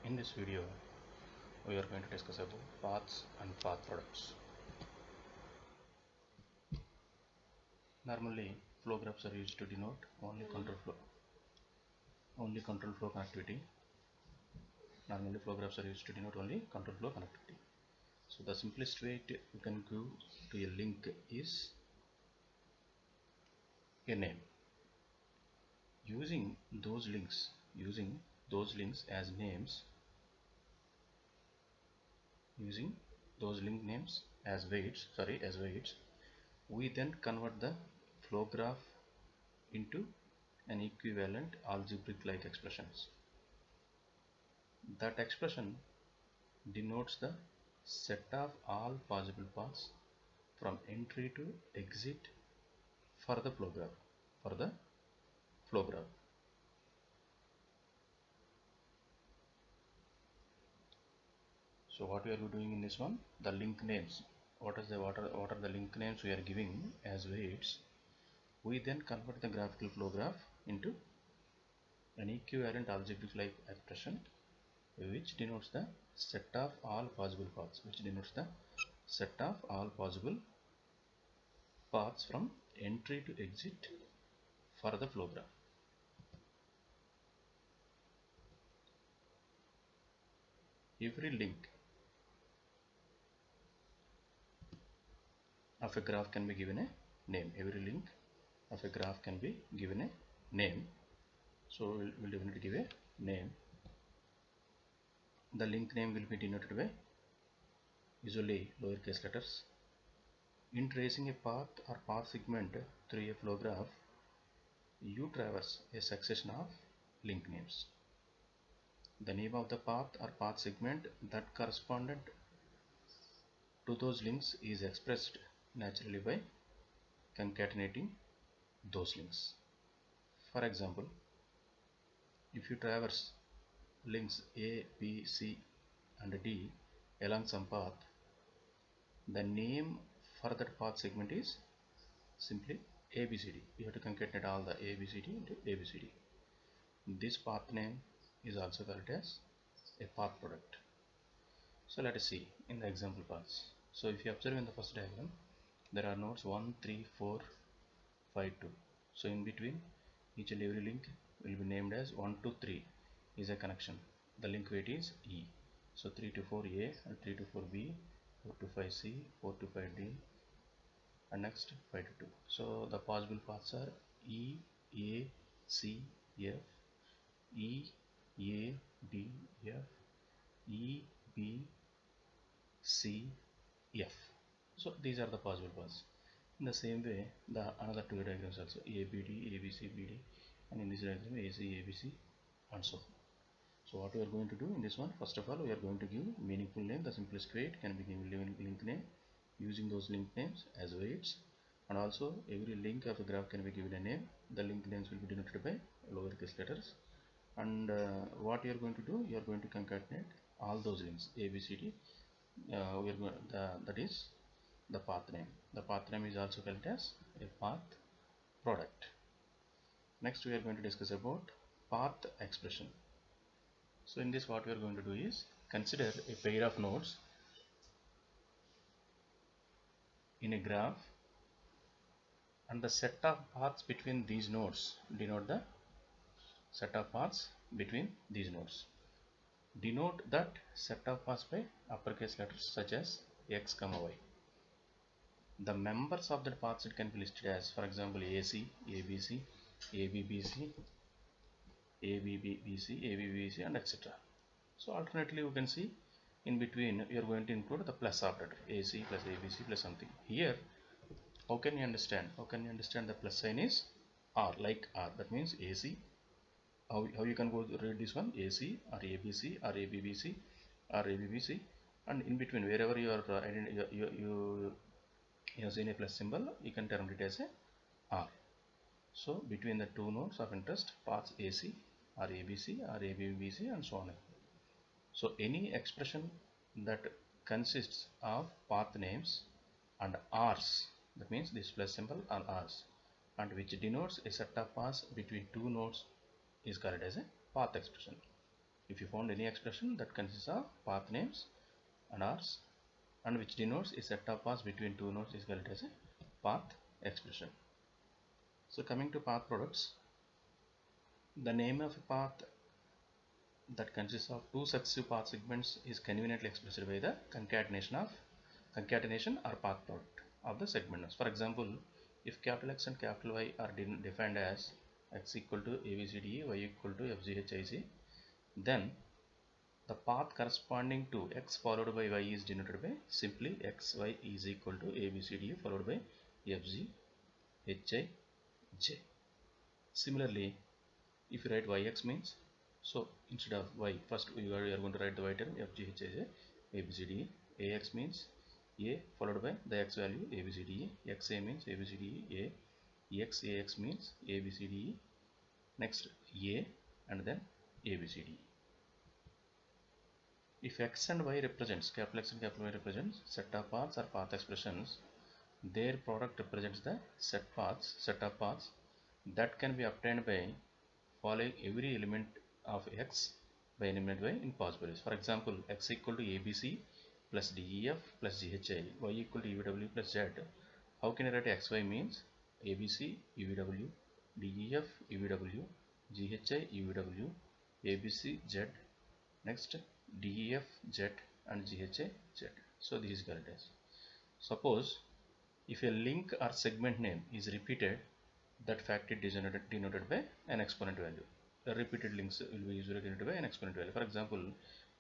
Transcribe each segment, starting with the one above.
In this video, we are going to discuss about paths and path products. Normally, flow graphs are used to denote only control flow connectivity. Normally, flow graphs are used to denote only control flow connectivity. So the simplest way you can go to a link is a name. Using those links as names, using those link names as weights, we then convert the flow graph into an equivalent algebraic like expressions. That expression denotes the set of all possible paths from entry to exit for the flow graph. So what we are doing in this one, the link names. What are the link names we are giving as weights? We then convert the graphical flow graph into an equivalent algebraic like expression which denotes the set of all possible paths, from entry to exit for the flow graph. Every link of a graph can be given a name. So we'll definitely give a name. The link name will be denoted by usually lowercase letters. In tracing a path or path segment through a flow graph, you traverse a succession of link names. The name of the path or path segment that corresponded to those links is expressed naturally by concatenating those links. For example, if you traverse links A, B, C and D along some path, the name for that path segment is simply ABCD. You have to concatenate all the ABCD into ABCD. This path name is also called as a path product. So let us see in the example paths. So if you observe in the first diagram, there are nodes 1, 3, 4, 5, 2. So in between each and every link will be named as 1 to 3 is a connection. The link weight is E. So 3 to 4 A and 3 to 4 B, 4 to 5 C, 4 to 5 D and next 5 to 2. So the possible paths are E, A, C, F, E, A, D, F, E, B, C, F. So these are the possible paths. In the same way, the another two diagrams also ABD, ABC, BD, and in this diagram AC, ABC, and so on. So what we are going to do in this one, first of all, we are going to give meaningful name. The simplest way it can be given link name using those link names as weights, and also every link of a graph can be given a name. The link names will be denoted by lowercase letters. And what you are going to do, you are going to concatenate all those links ABCD. That is the path name. The path name is also called as a path product. Next we are going to discuss about path expression. So in this what we are going to do is consider a pair of nodes in a graph and the set of paths between these nodes denote the set of paths between these nodes. Denote that set of paths by uppercase letters such as X, Y. The members of that path set can be listed as, for example, AC, ABC, ABBC, ABBBC, ABBC and etc. So alternately you can see in between you are going to include the plus operator AC plus ABC plus something. Here how can you understand? The plus sign is R, like R. That means AC. How you can go read this one? AC or ABC or ABBC or ABBC, and in between wherever you are you have seen a plus symbol, you can term it as a R. So between the two nodes of interest, paths AC or ABC or ABBC and so on. So any expression that consists of path names and R's, that means this plus symbol are R's, and which denotes a set of paths between two nodes is called as a path expression. if you found any expression that consists of path names and R's and which denotes a set of paths between two nodes is called as a path expression. So coming to path products, the name of a path that consists of two successive path segments is conveniently expressed by the concatenation or path product of the segments. For example, if capital X and capital Y are defined as x equal to ABCDE, y equal to FGHIC, then the path corresponding to x followed by y is denoted by simply xy is equal to ABCDE followed by FGHIJ. Similarly, if you write yx means, so instead of y, first we are going to write the y term FGHIJ ABCDE. Ax means a followed by the x value ABCDE. Xa means ABCDE a. Ax means ABCDE. Next a and then ABCDE. If x and y represents, capital X and capital Y represents set of paths or path expressions, their product represents the set of paths that can be obtained by following every element of x by an element y in possible ways. For example, x equal to ABC plus DEF plus GHI, y equal to UVW plus Z. How can I write xy means ABC, UVW, DEF, UVW, GHI, UVW, ABC, Z, next DEF, Z and GHI, Z. So this is called as. Suppose if a link or segment name is repeated, that fact is denoted by an exponent value. The repeated links will be usually denoted by an exponent value. For example,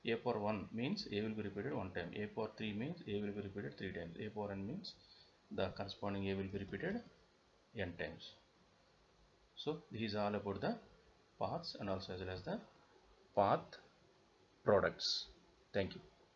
a power 1 means a will be repeated one time. A power 3 means a will be repeated 3 times. A power n means the corresponding a will be repeated n times. So this is all about the paths and also as well as the path products. Thank you.